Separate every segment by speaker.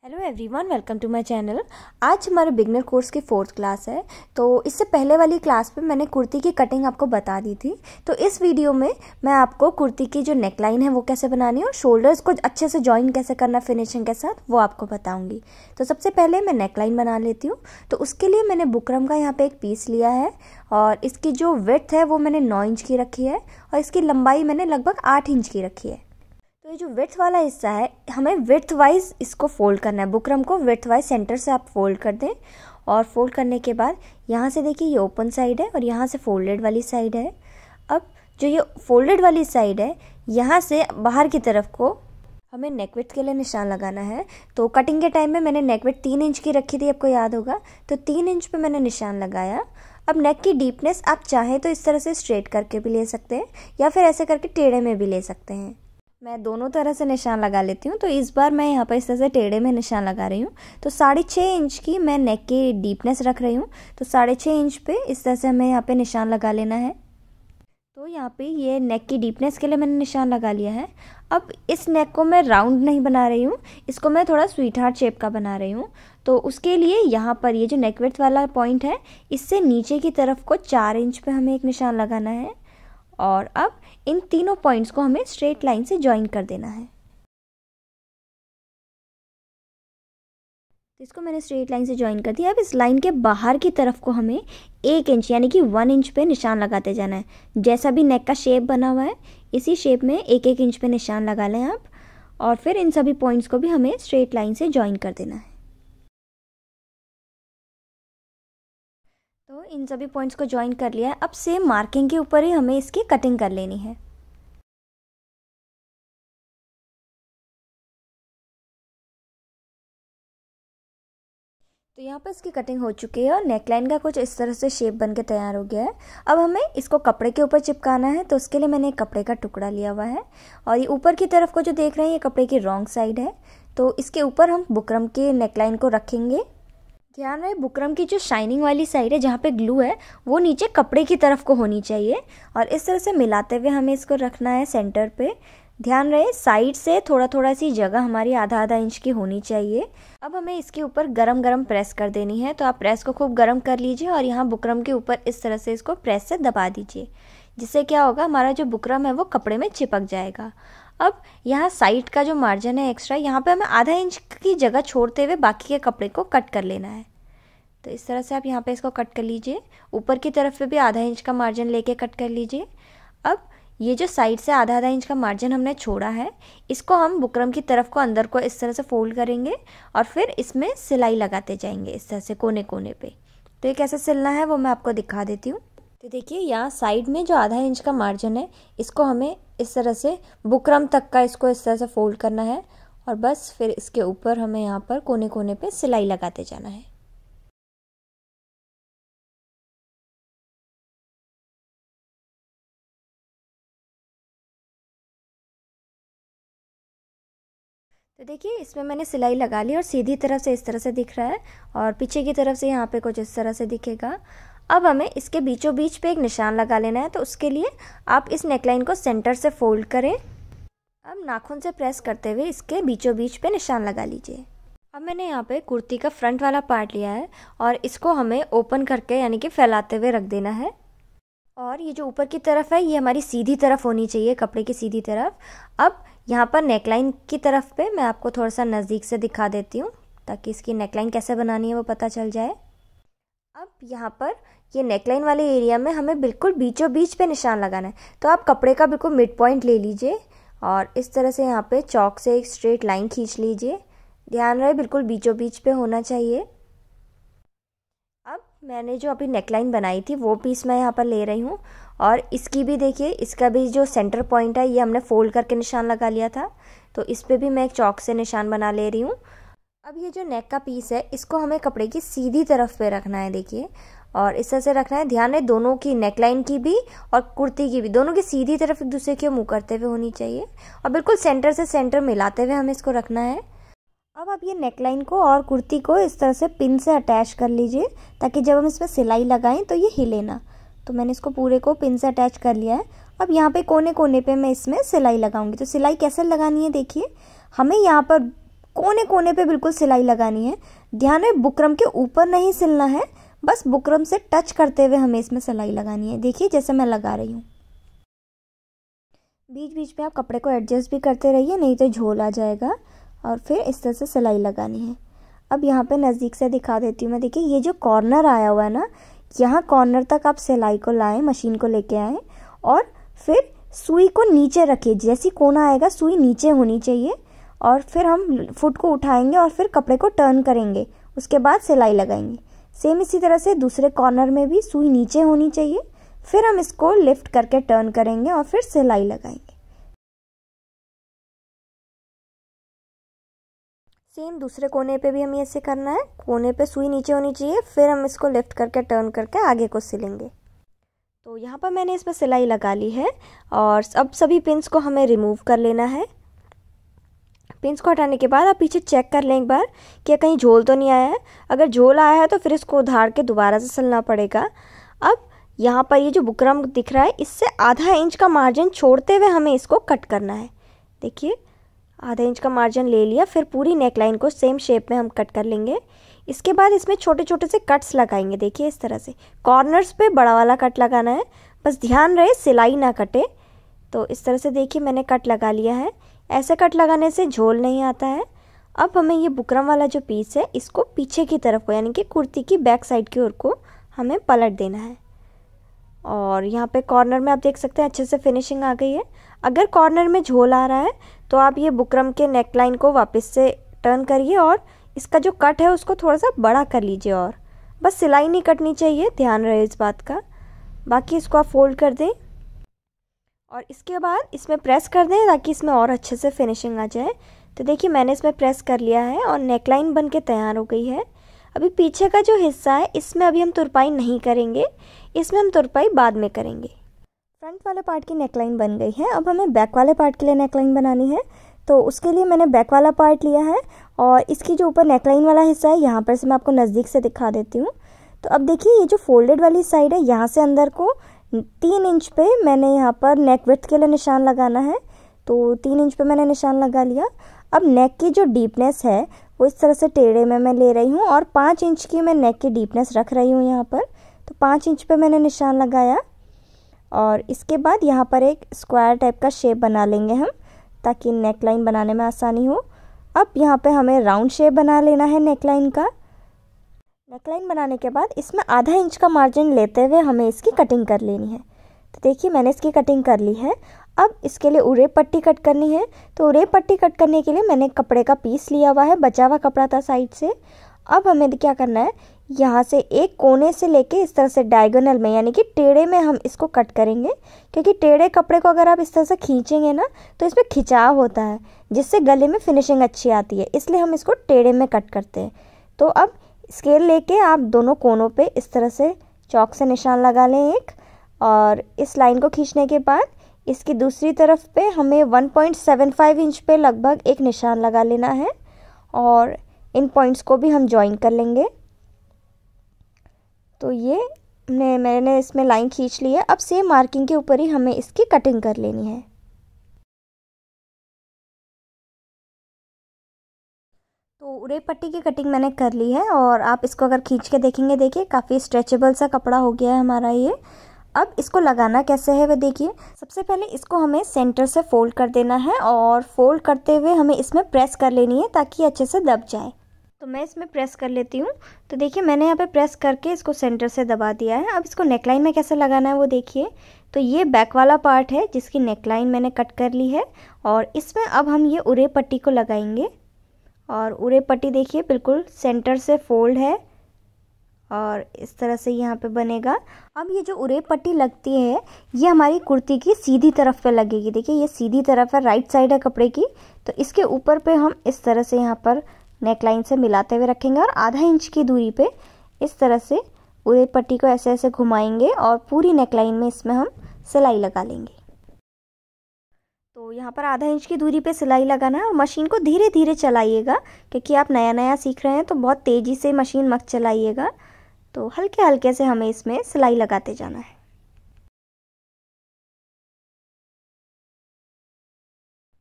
Speaker 1: Hello everyone, welcome to my channel. आज हमारे beginner course की 4th क्लास है। तो इससे पहले वाली क्लास पे मैंने कुर्ती की कटिंग आपको बता दी थी। तो इस वीडियो में मैं आपको कुर्ती की जो नेकलाइन है वो कैसे बनानी है और शोल्डर्स को अच्छे से जॉइन कैसे करना फिनिशिंग के साथ, वो आपको बताऊंगी। तो सबसे पहले मैं नेकलाइन बना लेती हूँ। तो उसके लिए मैंने बुकरम का यहाँ पे एक पीस लिया है और इसकी जो विड्थ है वो मैंने 9 इंच की रखी है और इसकी लंबाई मैंने लगभग 8 इंच की रखी है। तो ये जो विड्थ वाला हिस्सा है, हमें विड्थ वाइज इसको फोल्ड करना है। बुकरम को विड्थ वाइज सेंटर से आप फोल्ड कर दें और फोल्ड करने के बाद यहाँ से देखिए ये ओपन साइड है और यहाँ से फोल्डेड वाली साइड है। अब जो ये फोल्डेड वाली साइड है, यहाँ से बाहर की तरफ को हमें नेक विड्थ के लिए निशान लगाना है। तो कटिंग के टाइम में मैंने नेक विड्थ 3 इंच की रखी थी, आपको याद होगा। तो 3 इंच पे मैंने निशान लगाया। अब नेक की डीपनेस आप चाहें तो इस तरह से स्ट्रेट करके भी ले सकते हैं या फिर ऐसे करके टेढ़े में भी ले सकते हैं। मैं दोनों तरह से निशान लगा लेती हूँ। तो इस बार मैं यहाँ पर इस तरह से टेढ़े में निशान लगा रही हूँ। तो 6.5 इंच की मैं नेक की डीपनेस रख रही हूँ। तो 6.5 इंच पे इस तरह से हमें यहाँ पे निशान लगा लेना है। तो यहाँ पे ये नेक की डीपनेस के लिए मैंने निशान लगा लिया है। अब इस नेक को मैं राउंड नहीं बना रही हूँ, इसको मैं थोड़ा स्वीट हार्ट शेप का बना रही हूँ। तो उसके लिए यहाँ पर ये जो नेक विड्थ वाला पॉइंट है, इससे नीचे की तरफ को 4 इंच पे हमें एक निशान लगाना है और अब इन तीनों पॉइंट्स को हमें स्ट्रेट लाइन से ज्वाइन कर देना है। तो इसको मैंने स्ट्रेट लाइन से ज्वाइन कर दिया। अब इस लाइन के बाहर की तरफ को हमें 1 इंच यानी कि 1 इंच पे निशान लगाते जाना है। जैसा भी नेक का शेप बना हुआ है, इसी शेप में 1-1 इंच पे निशान लगा लें आप और फिर इन सभी पॉइंट्स को भी हमें स्ट्रेट लाइन से ज्वाइन कर देना है। तो इन सभी पॉइंट्स को ज्वाइन कर लिया है। अब सेम मार्किंग के ऊपर ही हमें इसकी कटिंग कर लेनी है। तो यहाँ पर इसकी कटिंग हो चुकी है और नेकलाइन का कुछ इस तरह से शेप बन के तैयार हो गया है। अब हमें इसको कपड़े के ऊपर चिपकाना है। तो उसके लिए मैंने एक कपड़े का टुकड़ा लिया हुआ है और ये ऊपर की तरफ को जो देख रहे हैं, ये कपड़े की रॉन्ग साइड है। तो इसके ऊपर हम बुकरम के नेकलाइन को रखेंगे। ध्यान रहे, बुकरम की जो शाइनिंग वाली साइड है, जहाँ पे ग्लू है, वो नीचे कपड़े की तरफ को होनी चाहिए और इस तरह से मिलाते हुए हमें इसको रखना है सेंटर पे। ध्यान रहे, साइड से थोड़ा थोड़ा सी जगह हमारी आधा इंच की होनी चाहिए। अब हमें इसके ऊपर गरम गरम प्रेस कर देनी है। तो आप प्रेस को खूब गरम कर लीजिए और यहाँ बुकरम के ऊपर इस तरह से इसको प्रेस से दबा दीजिए, जिससे क्या होगा, हमारा जो बुकरम है वो कपड़े में चिपक जाएगा। अब यहाँ साइड का जो मार्जिन है एक्स्ट्रा, यहाँ पे हमें आधा इंच की जगह छोड़ते हुए बाकी के कपड़े को कट कर लेना है। तो इस तरह से आप यहाँ पे इसको कट कर लीजिए। ऊपर की तरफ पे भी आधा इंच का मार्जिन लेके कट कर लीजिए। अब ये जो साइड से आधा इंच का मार्जिन हमने छोड़ा है, इसको हम बुकरम की तरफ को अंदर को इस तरह से फोल्ड करेंगे और फिर इसमें सिलाई लगाते जाएंगे इस तरह से कोने कोने पे। तो ये कैसे सिलना है वो मैं आपको दिखा देती हूँ। तो देखिए, यहाँ साइड में जो आधा इंच का मार्जिन है, इसको हमें इस तरह से बुकरम तक का इसको इस तरह से फोल्ड करना है और बस फिर इसके ऊपर हमें यहाँ पर कोने कोने पे सिलाई लगाते जाना है। तो देखिए, इसमें मैंने सिलाई लगा ली और सीधी तरफ से इस तरह से दिख रहा है और पीछे की तरफ से यहाँ पे कुछ इस तरह से दिखेगा। अब हमें इसके बीचों बीच पे एक निशान लगा लेना है। तो उसके लिए आप इस नेकलाइन को सेंटर से फोल्ड करें। अब नाखून से प्रेस करते हुए इसके बीचों बीच पे निशान लगा लीजिए। अब मैंने यहाँ पे कुर्ती का फ्रंट वाला पार्ट लिया है और इसको हमें ओपन करके यानी कि फैलाते हुए रख देना है। और ये जो ऊपर की तरफ है, ये हमारी सीधी तरफ होनी चाहिए, कपड़े की सीधी तरफ। अब यहाँ पर नेकलाइन की तरफ पे मैं आपको थोड़ा सा नज़दीक से दिखा देती हूँ ताकि इसकी नेकलाइन कैसे बनानी है वो पता चल जाए। अब यहाँ पर ये नेकलाइन वाले एरिया में हमें बिल्कुल बीचों बीच पे निशान लगाना है। तो आप कपड़े का बिल्कुल मिड पॉइंट ले लीजिए और इस तरह से यहाँ पे चॉक से एक स्ट्रेट लाइन खींच लीजिए। ध्यान रहे, बिल्कुल बीचों बीच पे होना चाहिए। अब मैंने जो अभी नेकलाइन बनाई थी वो पीस मैं यहाँ पर ले रही हूँ और इसकी भी देखिए, इसका भी जो सेंटर पॉइंट है, ये हमने फोल्ड करके निशान लगा लिया था। तो इस पे भी मैं एक चॉक से निशान बना ले रही हूँ। अब ये जो नेक का पीस है, इसको हमें कपड़े की सीधी तरफ पे रखना है, देखिए, और इस तरह से रखना है। ध्यान है, दोनों की, नेकलाइन की भी और कुर्ती की भी, दोनों की सीधी तरफ एक दूसरे के मुँह करते हुए होनी चाहिए और बिल्कुल सेंटर से सेंटर मिलाते हुए हमें इसको रखना है। अब आप ये नेकलाइन को और कुर्ती को इस तरह से पिन से अटैच कर लीजिए ताकि जब हम इसमें सिलाई लगाएं तो ये हिले ना। तो मैंने इसको पूरे को पिन से अटैच कर लिया है। अब यहाँ पे कोने कोने पे मैं इसमें सिलाई लगाऊंगी। तो सिलाई कैसे लगानी है, देखिए, हमें यहाँ पर कोने कोने पे बिल्कुल सिलाई लगानी है। ध्यान रहे बुकरम के ऊपर नहीं सिलना है, बस बुकरम से टच करते हुए हमें इसमें सिलाई लगानी है। देखिए जैसे मैं लगा रही हूँ। बीच बीच में आप कपड़े को एडजस्ट भी करते रहिए, नहीं तो झोल आ जाएगा। और फिर इस तरह से सिलाई लगानी है। अब यहाँ पे नज़दीक से दिखा देती हूँ मैं। देखिए ये जो कॉर्नर आया हुआ है ना, यहाँ कॉर्नर तक आप सिलाई को लाएं, मशीन को लेके आएँ और फिर सुई को नीचे रखिए। जैसी कोना आएगा सुई नीचे होनी चाहिए और फिर हम फुट को उठाएंगे और फिर कपड़े को टर्न करेंगे, उसके बाद सिलाई लगाएंगे। सेम इसी तरह से दूसरे कॉर्नर में भी सुई नीचे होनी चाहिए, फिर हम इसको लिफ्ट करके टर्न करेंगे और फिर सिलाई लगाएंगे। सेम दूसरे कोने पे भी हमें ऐसे करना है। कोने पे सुई नीचे होनी चाहिए, फिर हम इसको लिफ्ट करके टर्न करके आगे को सिलेंगे। तो यहाँ पर मैंने इसमें सिलाई लगा ली है और अब सभी पिन्स को हमें रिमूव कर लेना है। पिन्स को हटाने के बाद आप पीछे चेक कर लें एक बार कि कहीं झोल तो नहीं आया है। अगर झोल आया है तो फिर इसको उधार के दोबारा से सिलना पड़ेगा। अब यहाँ पर ये जो बुकरम दिख रहा है, इससे आधा इंच का मार्जिन छोड़ते हुए हमें इसको कट करना है। देखिए आधा इंच का मार्जिन ले लिया, फिर पूरी नेकलाइन को सेम शेप में हम कट कर लेंगे। इसके बाद इसमें छोटे छोटे से कट्स लगाएंगे। देखिए इस तरह से कॉर्नर्स पे बड़ा वाला कट लगाना है, बस ध्यान रहे सिलाई ना कटे। तो इस तरह से देखिए मैंने कट लगा लिया है। ऐसे कट लगाने से झोल नहीं आता है। अब हमें ये बुकरम वाला जो पीस है इसको पीछे की तरफ को, यानी कि कुर्ती की बैक साइड की ओर को हमें पलट देना है। और यहाँ पे कॉर्नर में आप देख सकते हैं अच्छे से फिनिशिंग आ गई है। अगर कॉर्नर में झोल आ रहा है तो आप ये बुकरम के नेकलाइन को वापस से टर्न करिए और इसका जो कट है उसको थोड़ा सा बड़ा कर लीजिए। और बस सिलाई नहीं कटनी चाहिए, ध्यान रहे इस बात का। बाकी इसको आप फोल्ड कर दें और इसके बाद इसमें प्रेस कर दें ताकि इसमें और अच्छे से फिनिशिंग आ जाए। तो देखिए मैंने इसमें प्रेस कर लिया है और नेकलाइन बन के तैयार हो गई है। अभी पीछे का जो हिस्सा है इसमें अभी हम तुरपाई नहीं करेंगे, इसमें हम तुरपाई बाद में करेंगे। फ्रंट वाले पार्ट की नेकलाइन बन गई है। अब हमें बैक वाले पार्ट के लिए नेकलाइन बनानी है। तो उसके लिए मैंने बैक वाला पार्ट लिया है और इसकी जो ऊपर नेकलाइन वाला हिस्सा है यहाँ पर से मैं आपको नज़दीक से दिखा देती हूँ। तो अब देखिए ये जो फोल्डेड वाली साइड है, यहाँ से अंदर को 3 इंच पे मैंने यहाँ पर नेक विड्थ के लिए निशान लगाना है। तो 3 इंच पे मैंने निशान लगा लिया। अब नेक की जो डीपनेस है वो इस तरह से टेढ़े में मैं ले रही हूँ और 5 इंच की मैं नेक की डीपनेस रख रही हूँ यहाँ पर। तो 5 इंच पे मैंने निशान लगाया और इसके बाद यहाँ पर एक स्क्वायर टाइप का शेप बना लेंगे हम, ताकि नेकलाइन बनाने में आसानी हो। अब यहाँ पे हमें राउंड शेप बना लेना है नेकलाइन का। नेकलाइन बनाने के बाद इसमें आधा इंच का मार्जिन लेते हुए हमें इसकी कटिंग कर लेनी है। तो देखिए मैंने इसकी कटिंग कर ली है। अब इसके लिए उरे पट्टी कट करनी है। तो उरे पट्टी कट करने के लिए मैंने कपड़े का पीस लिया हुआ है, बचा हुआ कपड़ा था साइड से। अब हमें क्या करना है, यहाँ से एक कोने से लेके इस तरह से डायगोनल में, यानी कि टेढ़े में हम इसको कट करेंगे। क्योंकि टेढ़े कपड़े को अगर आप इस तरह से खींचेंगे ना तो इसमें खिंचाव होता है, जिससे गले में फिनिशिंग अच्छी आती है, इसलिए हम इसको टेढ़े में कट करते हैं। तो अब स्केल लेके आप दोनों कोनों पे इस तरह से चौक से निशान लगा लें एक, और इस लाइन को खींचने के बाद इसकी दूसरी तरफ पे हमें 1.75 इंच पे लगभग एक निशान लगा लेना है और इन पॉइंट्स को भी हम ज्वाइन कर लेंगे। तो ये मैंने इसमें लाइन खींच ली है। अब सेम मार्किंग के ऊपर ही हमें इसकी कटिंग कर लेनी है। तो उरे पट्टी की कटिंग मैंने कर ली है और आप इसको अगर खींच के देखेंगे, देखिए काफ़ी स्ट्रेचेबल सा कपड़ा हो गया है हमारा ये। अब इसको लगाना कैसे है वो देखिए। सबसे पहले इसको हमें सेंटर से फोल्ड कर देना है और फोल्ड करते हुए हमें इसमें प्रेस कर लेनी है ताकि अच्छे से दब जाए। तो मैं इसमें प्रेस कर लेती हूँ। तो देखिए मैंने यहाँ पे प्रेस करके इसको सेंटर से दबा दिया है। अब इसको नेकलाइन में कैसे लगाना है वो देखिए। तो ये बैक वाला पार्ट है जिसकी नेकलाइन मैंने कट कर ली है और इसमें अब हम ये उरे पट्टी को लगाएंगे। और उरे पट्टी देखिए बिल्कुल सेंटर से फोल्ड है और इस तरह से यहाँ पे बनेगा। अब ये जो उरे पट्टी लगती है ये हमारी कुर्ती की सीधी तरफ पे लगेगी। देखिए ये सीधी तरफ है, राइट साइड है कपड़े की। तो इसके ऊपर पे हम इस तरह से यहाँ पर नेकलाइन से मिलाते हुए रखेंगे और आधा इंच की दूरी पे इस तरह से उरे पट्टी को ऐसे ऐसे घुमाएंगे और पूरी नेकलाइन में इसमें हम सिलाई लगा लेंगे। तो यहाँ पर आधा इंच की दूरी पे सिलाई लगाना है और मशीन को धीरे धीरे चलाइएगा, क्योंकि आप नया नया सीख रहे हैं तो बहुत तेज़ी से मशीन मत चलाइएगा। तो हल्के हल्के से हमें इसमें सिलाई लगाते जाना है।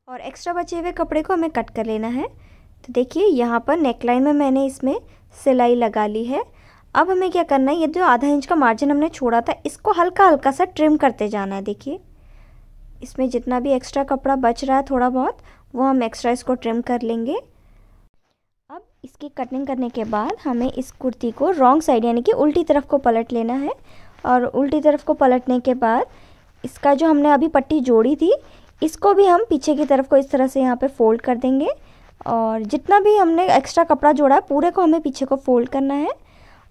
Speaker 1: और एक्स्ट्रा बचे हुए कपड़े को हमें कट कर लेना है। तो देखिए यहाँ पर नेकलाइन में मैंने इसमें सिलाई लगा ली है। अब हमें क्या करना है, ये जो आधा इंच का मार्जिन हमने छोड़ा था इसको हल्का हल्का सा ट्रिम करते जाना है। देखिए इसमें जितना भी एक्स्ट्रा कपड़ा बच रहा है थोड़ा बहुत, वो हम एक्स्ट्रा इसको ट्रिम कर लेंगे। अब इसकी कटिंग करने के बाद हमें इस कुर्ती को रॉन्ग साइड यानी कि उल्टी तरफ को पलट लेना है। और उल्टी तरफ को पलटने के बाद इसका जो हमने अभी पट्टी जोड़ी थी इसको भी हम पीछे की तरफ को इस तरह से यहाँ पे फोल्ड कर देंगे। और जितना भी हमने एक्स्ट्रा कपड़ा जोड़ा है पूरे को हमें पीछे को फोल्ड करना है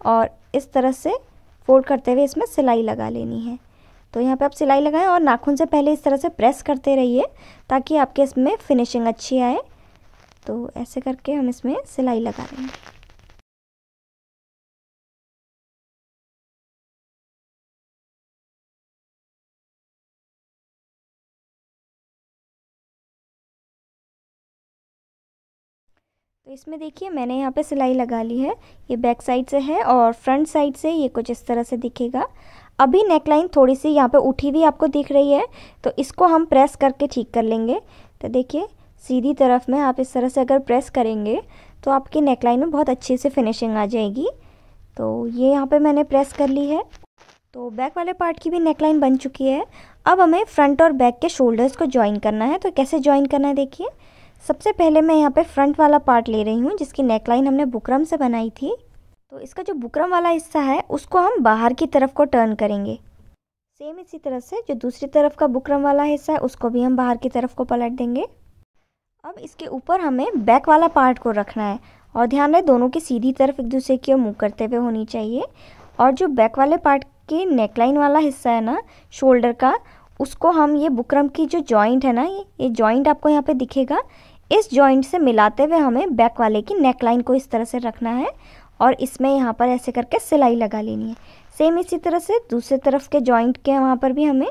Speaker 1: और इस तरह से फोल्ड करते हुए इसमें सिलाई लगा लेनी है। तो यहाँ पे आप सिलाई लगाएं और नाखून से पहले इस तरह से प्रेस करते रहिए ताकि आपके इसमें फिनिशिंग अच्छी आए। तो ऐसे करके हम इसमें सिलाई लगा लेंगे। तो इसमें देखिए मैंने यहाँ पे सिलाई लगा ली है। ये बैक साइड से है और फ्रंट साइड से ये कुछ इस तरह से दिखेगा। अभी नेकलाइन थोड़ी सी यहाँ पे उठी हुई आपको दिख रही है, तो इसको हम प्रेस करके ठीक कर लेंगे। तो देखिए सीधी तरफ में आप इस तरह से अगर प्रेस करेंगे तो आपकी नेकलाइन में बहुत अच्छी से फिनिशिंग आ जाएगी। तो ये यहाँ पे मैंने प्रेस कर ली है। तो बैक वाले पार्ट की भी नेकलाइन बन चुकी है। अब हमें फ्रंट और बैक के शोल्डर्स को ज्वाइन करना है। तो कैसे ज्वाइन करना है देखिए, सबसे पहले मैं यहाँ पे फ्रंट वाला पार्ट ले रही हूँ जिसकी नेकलाइन हमने बुकरम से बनाई थी। तो इसका जो बुकरम वाला हिस्सा है उसको हम बाहर की तरफ को टर्न करेंगे। सेम इसी तरह से जो दूसरी तरफ का बुकरम वाला हिस्सा है उसको भी हम बाहर की तरफ को पलट देंगे। अब इसके ऊपर हमें बैक वाला पार्ट को रखना है और ध्यान रहे दोनों की सीधी तरफ एक दूसरे की ओर मुँह करते हुए होनी चाहिए। और जो बैक वाले पार्ट के नेकलाइन वाला हिस्सा है ना शोल्डर का, उसको हम ये बुकरम की जो जॉइंट है ना, ये जॉइंट आपको यहाँ पे दिखेगा, इस जॉइंट से मिलाते हुए हमें बैक वाले की नेकलाइन को इस तरह से रखना है और इसमें यहाँ पर ऐसे करके सिलाई लगा लेनी है। सेम इसी तरह से दूसरी तरफ के जॉइंट के वहाँ पर भी हमें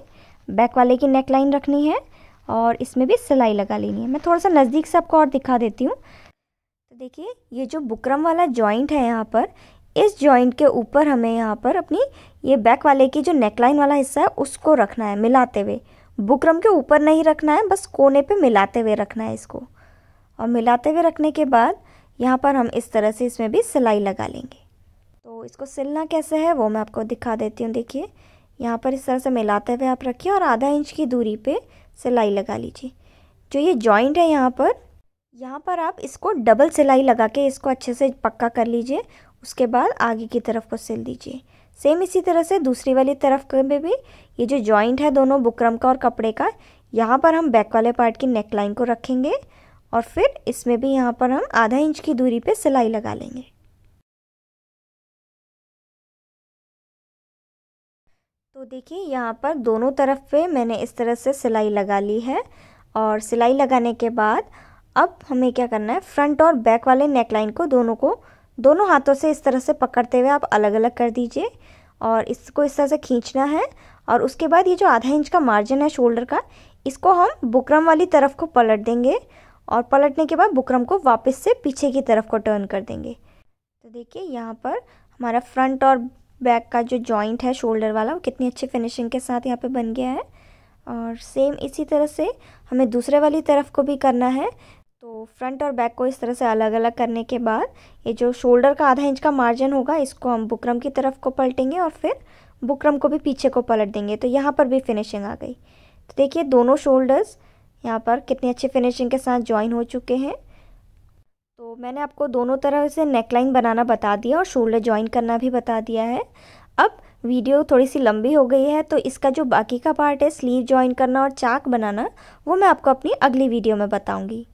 Speaker 1: बैक वाले की नेकलाइन रखनी है और इसमें भी सिलाई लगा लेनी है। मैं थोड़ा सा नज़दीक से आपको और दिखा देती हूँ। तो देखिए ये जो बुकरम वाला जॉइंट है यहाँ पर, इस जॉइंट के ऊपर हमें यहाँ पर अपनी ये बैक वाले की जो नेकलाइन वाला हिस्सा है उसको रखना है मिलाते हुए। बुकरम के ऊपर नहीं रखना है, बस कोने पे मिलाते हुए रखना है इसको। और मिलाते हुए रखने के बाद यहाँ पर हम इस तरह से इसमें भी सिलाई लगा लेंगे। तो इसको सिलना कैसे है वो मैं आपको दिखा देती हूँ। देखिए यहाँ पर इस तरह से मिलाते हुए आप रखिए और आधा इंच की दूरी पे सिलाई लगा लीजिए। जो ये जॉइंट है यहाँ पर आप इसको डबल सिलाई लगा के इसको अच्छे से पक्का कर लीजिए। उसके बाद आगे की तरफ को सिल दीजिए। सेम इसी तरह से दूसरी वाली तरफ में भी ये जो जॉइंट है दोनों बुकरम का और कपड़े का, यहाँ पर हम बैक वाले पार्ट की नेकलाइन को रखेंगे और फिर इसमें भी यहाँ पर हम आधा इंच की दूरी पे सिलाई लगा लेंगे। तो देखिए यहाँ पर दोनों तरफ पे मैंने इस तरह से सिलाई लगा ली है। और सिलाई लगाने के बाद अब हमें क्या करना है, फ्रंट और बैक वाले नेकलाइन को दोनों हाथों से इस तरह से पकड़ते हुए आप अलग अलग कर दीजिए और इसको इस तरह से खींचना है। और उसके बाद ये जो आधा इंच का मार्जिन है शोल्डर का, इसको हम बुकरम वाली तरफ को पलट देंगे और पलटने के बाद बुकरम को वापस से पीछे की तरफ को टर्न कर देंगे। तो देखिए यहाँ पर हमारा फ्रंट और बैक का जो जॉइंट है शोल्डर वाला, वो कितनी अच्छी फिनिशिंग के साथ यहाँ पे बन गया है। और सेम इसी तरह से हमें दूसरे वाली तरफ को भी करना है। तो फ्रंट और बैक को इस तरह से अलग अलग करने के बाद ये जो शोल्डर का आधा इंच का मार्जिन होगा इसको हम बुकरम की तरफ को पलटेंगे और फिर बुकरम को भी पीछे को पलट देंगे। तो यहाँ पर भी फिनिशिंग आ गई। तो देखिए दोनों शोल्डर्स यहाँ पर कितनी अच्छी फिनिशिंग के साथ ज्वाइन हो चुके हैं। तो मैंने आपको दोनों तरह से नेकलाइन बनाना बता दिया और शोल्डर ज्वाइन करना भी बता दिया है। अब वीडियो थोड़ी सी लंबी हो गई है तो इसका जो बाकी का पार्ट है स्लीव ज्वाइन करना और चाक बनाना, वो मैं आपको अपनी अगली वीडियो में बताऊंगी।